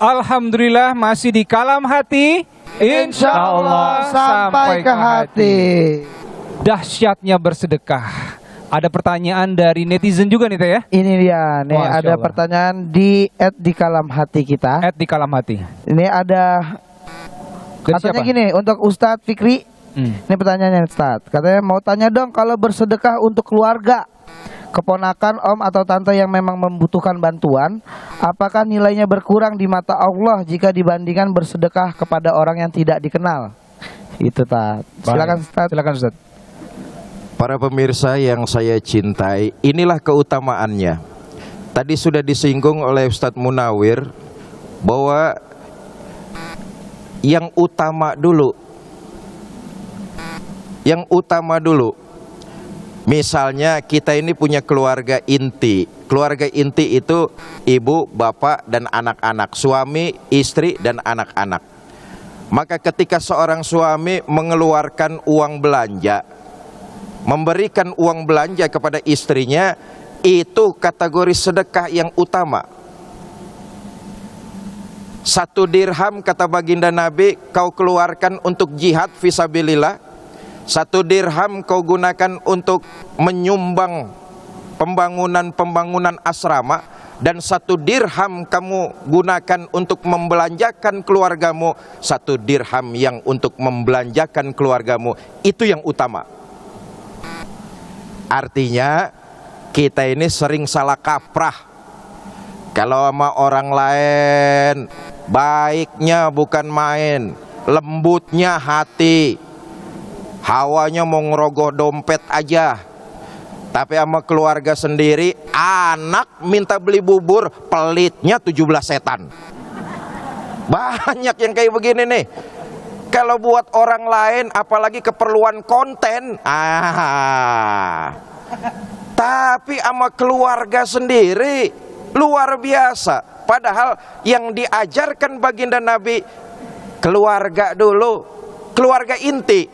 Alhamdulillah masih di Kalam Hati, insya Allah sampai ke hati. Dahsyatnya bersedekah. Ada pertanyaan dari netizen juga nih Teh ya? Ini dia, nih Masya ada Allah. pertanyaan di Kalam Hati kita. Di Kalam Hati. Ini ada Dari katanya siapa? gini untuk Ustadz Fikri. Ini pertanyaannya Ustadz. Katanya mau tanya dong, kalau bersedekah untuk keluarga, keponakan, om atau tante yang memang membutuhkan bantuan, apakah nilainya berkurang di mata Allah jika dibandingkan bersedekah kepada orang yang tidak dikenal? Itu Tad. Silakan Ustadz. Silakan Ustadz. Para pemirsa yang saya cintai, inilah keutamaannya. Tadi sudah disinggung oleh Ustadz Munawir bahwa yang utama dulu, misalnya kita ini punya keluarga inti. Keluarga inti itu ibu, bapak, dan anak-anak, suami, istri, dan anak-anak. Maka ketika seorang suami mengeluarkan uang belanja, memberikan uang belanja kepada istrinya, itu kategori sedekah yang utama. 1 dirham kata baginda Nabi kau keluarkan untuk jihad fisabilillah, 1 dirham kau gunakan untuk menyumbang pembangunan asrama, dan 1 dirham kamu gunakan untuk membelanjakan keluargamu, 1 dirham yang untuk membelanjakan keluargamu, itu yang utama. Artinya kita ini sering salah kaprah. Kalau sama orang lain baiknya bukan main, lembutnya hati, hawanya mau ngerogoh dompet aja. Tapi sama keluarga sendiri, anak minta beli bubur, pelitnya 17 setan. Banyak yang kayak begini nih. Kalau buat orang lain, apalagi keperluan konten, tapi sama keluarga sendiri luar biasa. Padahal yang diajarkan baginda Nabi, keluarga dulu, keluarga inti,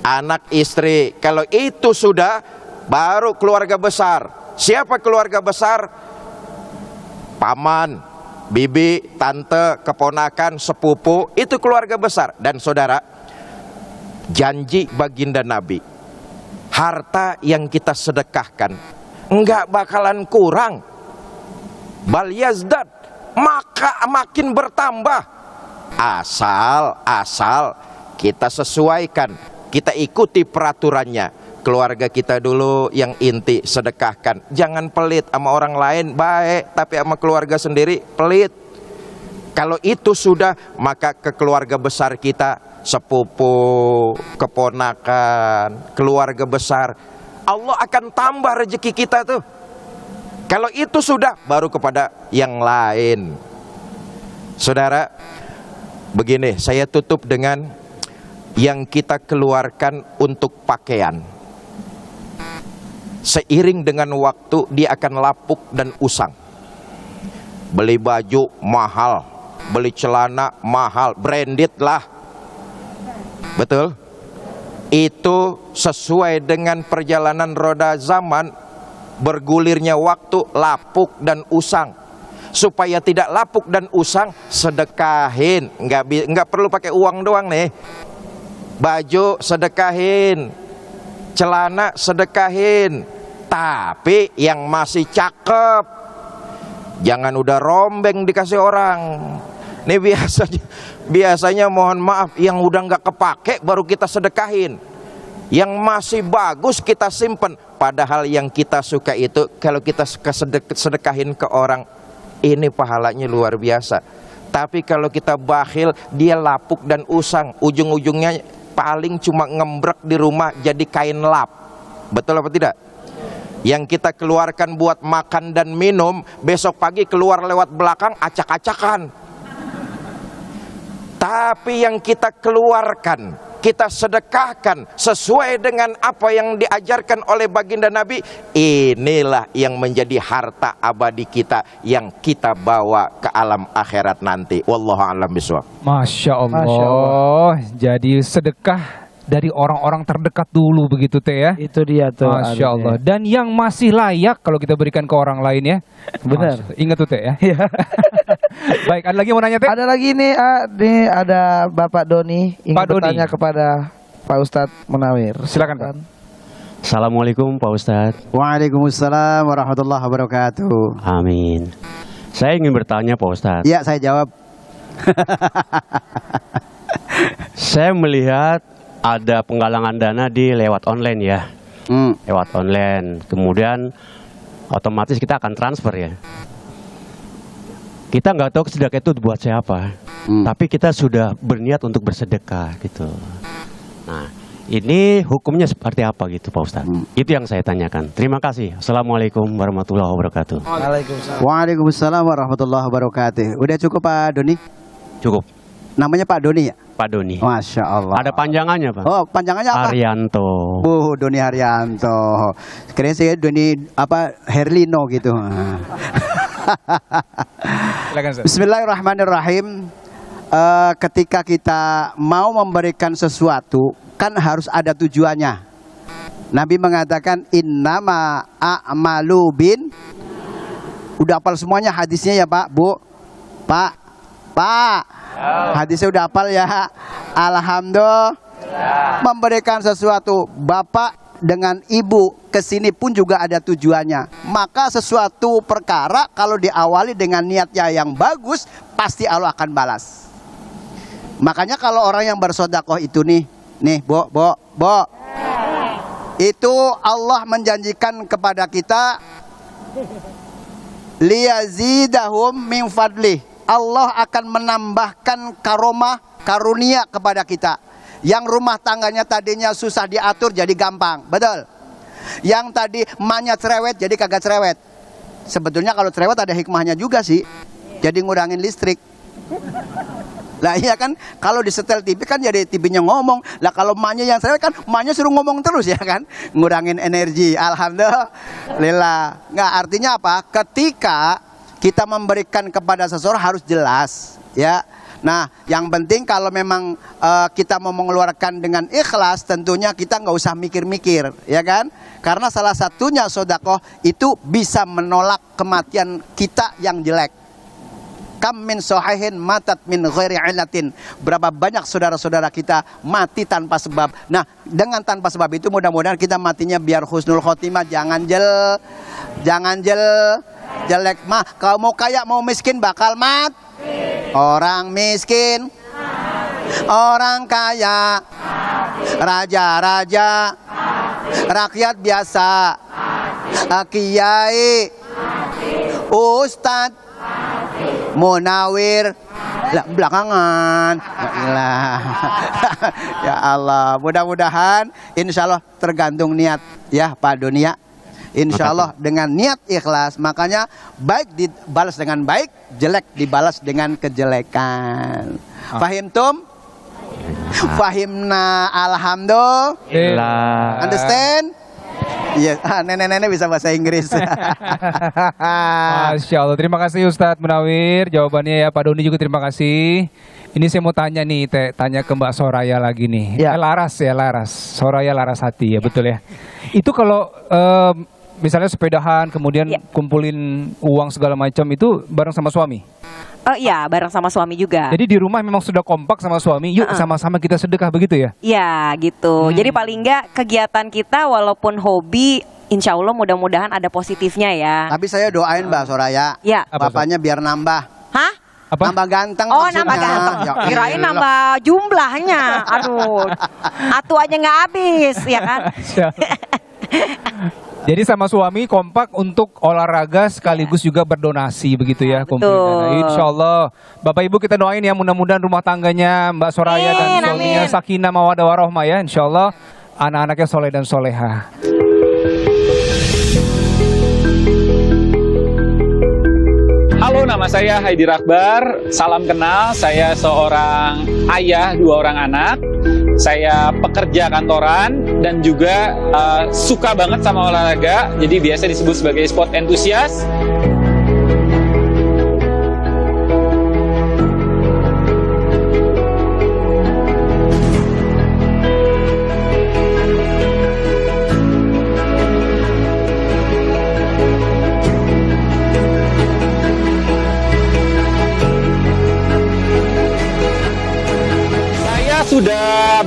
anak istri. Kalau itu sudah, baru keluarga besar. Siapa keluarga besar? Paman, bibi, tante, keponakan, sepupu, itu keluarga besar. Dan saudara, janji baginda Nabi, harta yang kita sedekahkan enggak bakalan kurang, bal yazdad, maka makin bertambah, asal kita sesuaikan, kita ikuti peraturannya. Keluarga kita dulu yang inti sedekahkan, jangan pelit. Sama orang lain baik, tapi sama keluarga sendiri pelit. Kalau itu sudah, maka ke keluarga besar kita, sepupu, keponakan, keluarga besar, Allah akan tambah rezeki kita tuh. Kalau itu sudah, baru kepada yang lain. Saudara, begini, saya tutup dengan yang kita keluarkan untuk pakaian. Seiring dengan waktu dia akan lapuk dan usang. Beli baju mahal, beli celana mahal, branded lah. Betul? Itu sesuai dengan perjalanan roda zaman, bergulirnya waktu, lapuk dan usang. Supaya tidak lapuk dan usang, sedekahin. Nggak perlu pakai uang doang nih. Baju sedekahin, celana sedekahin, tapi yang masih cakep, jangan udah rombeng dikasih orang. Ini biasanya mohon maaf, yang udah nggak kepake baru kita sedekahin, yang masih bagus kita simpen. Padahal yang kita suka itu kalau kita sedekahin ke orang, ini pahalanya luar biasa. Tapi kalau kita bakhil, dia lapuk dan usang, ujung-ujungnya paling cuma ngembrek di rumah jadi kain lap. Betul apa tidak? Yang kita keluarkan buat makan dan minum, besok pagi keluar lewat belakang acak-acakan. Tapi yang kita keluarkan, kita sedekahkan sesuai dengan apa yang diajarkan oleh baginda Nabi, inilah yang menjadi harta abadi kita yang kita bawa ke alam akhirat nanti. Wallahu a'lam bishawab. Masya Allah. Jadi sedekah dari orang-orang terdekat dulu begitu Teh ya. Itu dia tuh. Masya Allah. Dan yang masih layak kalau kita berikan ke orang lain ya. Benar. Ingat tuh Teh ya. Iya. Baik, ada lagi mau nanya Teh? Ada lagi nih, nih ada Bapak Doni ingin Pak Doni. bertanya kepada Pak Ustadz Munawir. Silakan Pak. Assalamualaikum Pak Ustadz. Waalaikumsalam warahmatullahi wabarakatuh. Amin. Saya ingin bertanya Pak Ustadz. Iya, saya jawab. Saya melihat ada penggalangan dana di lewat online ya. Lewat online. Kemudian otomatis kita akan transfer ya. Kita nggak tahu sedekah itu buat siapa. Tapi kita sudah berniat untuk bersedekah gitu. Nah, ini hukumnya seperti apa gitu Pak Ustadz? Itu yang saya tanyakan. Terima kasih. Assalamualaikum warahmatullahi wabarakatuh. Waalaikumsalam. Waalaikumsalam warahmatullahi wabarakatuh. Udah cukup Pak Doni? Cukup. Namanya Pak Doni ya? Pak Doni. Masya Allah. Ada panjangannya Pak? Oh, panjangannya apa? Arianto. Doni Haryanto. Keren sih Doni apa Herlino gitu. Silakan Ustaz. Bismillahirrahmanirrahim. Ketika kita mau memberikan sesuatu kan harus ada tujuannya. Nabi mengatakan innama a'malu bin. Udah hafal semuanya hadisnya ya Pak, Bu? Pak. Hadisnya udah hafal ya. Alhamdulillah. Memberikan sesuatu bapak dengan ibu kesini pun juga ada tujuannya. Maka sesuatu perkara kalau diawali dengan niatnya yang bagus, pasti Allah akan balas. Makanya kalau orang yang bersedekah itu nih, Bo, itu Allah menjanjikan kepada kita liyazidahum min fadlih. Allah akan menambahkan karunia kepada kita. Yang rumah tangganya tadinya susah diatur jadi gampang, betul. Yang tadi emaknya cerewet jadi kagak cerewet. Sebetulnya kalau cerewet ada hikmahnya juga sih. Jadi ngurangin listrik. Lah iya kan, kalau disetel TV kan jadi TV-nya ngomong. Lah kalau emaknya yang cerewet kan emaknya suruh ngomong terus ya kan. Ngurangin energi. Alhamdulillah. Nggak, artinya apa? Ketika kita memberikan kepada seseorang harus jelas ya. Nah, yang penting kalau memang kita mau mengeluarkan dengan ikhlas, tentunya kita nggak usah mikir-mikir, ya kan? Karena salah satunya sedekah itu bisa menolak kematian kita yang jelek. Kam min sahihin matat min ghairi illatin. Berapa banyak saudara-saudara kita mati tanpa sebab. Nah, dengan tanpa sebab itu mudah-mudahan kita matinya biar husnul khotimah, jangan jelek mah. Kalau mau kaya mau miskin bakal mati. Orang miskin, orang kaya, raja-raja, rakyat biasa, kiai, ustad, munawir, belakangan. Ya Allah, mudah-mudahan insya Allah tergantung niat ya Pak Dunia. Insya Allah dengan niat ikhlas, makanya baik dibalas dengan baik, jelek dibalas dengan kejelekan. Fahim tum? Fahimna alhamdulillah. Understand? Iya, nenek-nenek bisa bahasa Inggris. Masya Allah, terima kasih Ustadz Munawir jawabannya ya. Pak Doni juga terima kasih. Ini saya mau tanya nih, tanya ke Mbak Soraya lagi nih. Ya. Laras. Soraya Laras Hati ya, betul ya. Itu kalau misalnya sepedahan kemudian kumpulin uang segala macam itu bareng sama suami? Oh iya, bareng sama suami juga. Jadi di rumah memang sudah kompak sama suami, yuk sama-sama kita sedekah begitu ya? Iya gitu. Jadi paling enggak kegiatan kita walaupun hobi, insya Allah mudah-mudahan ada positifnya ya. Tapi saya doain Mbak Soraya, Ya. bapaknya biar nambah. Hah? Apa? Nambah ganteng Oh maksudnya. nambah ganteng. Ya Kirain elah. nambah jumlahnya. Aduh, atu aja nggak habis ya kan? Jadi sama suami kompak untuk olahraga sekaligus juga berdonasi begitu ya, kumpulin dana. Insya Allah Bapak Ibu kita doain ya, mudah-mudahan rumah tangganya Mbak Soraya dan suaminya amin. sakinah mawaddah warahmah ya. Insya Allah anak-anaknya soleh dan soleha. Halo, nama saya Haidi Rakbar. Salam kenal, saya seorang ayah 2 orang anak. Saya pekerja kantoran dan juga suka banget sama olahraga. Jadi biasa disebut sebagai sport entusias.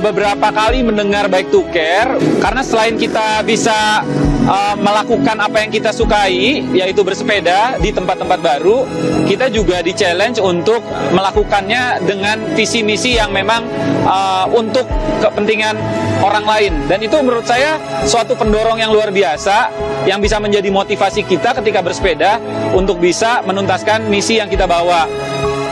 beberapa kali mendengar Bike to Care, karena selain kita bisa melakukan apa yang kita sukai, yaitu bersepeda di tempat-tempat baru, kita juga di-challenge untuk melakukannya dengan visi misi yang memang untuk kepentingan orang lain. Dan itu menurut saya suatu pendorong yang luar biasa yang bisa menjadi motivasi kita ketika bersepeda untuk bisa menuntaskan misi yang kita bawa.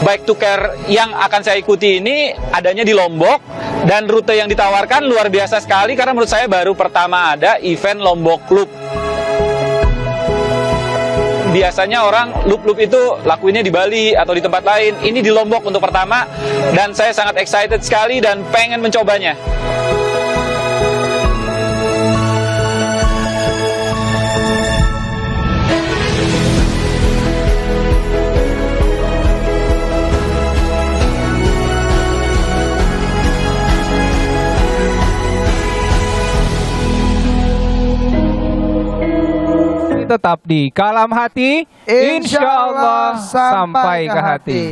Bike to Care yang akan saya ikuti ini adanya di Lombok, dan rute yang ditawarkan luar biasa sekali karena menurut saya baru pertama ada event Lombok Loop. Biasanya orang loop-loop itu lakuinnya di Bali atau di tempat lain. Ini di Lombok untuk pertama, dan saya sangat excited sekali dan pengen mencobanya. Tetap di Kalam Hati, insya Allah sampai ke hati.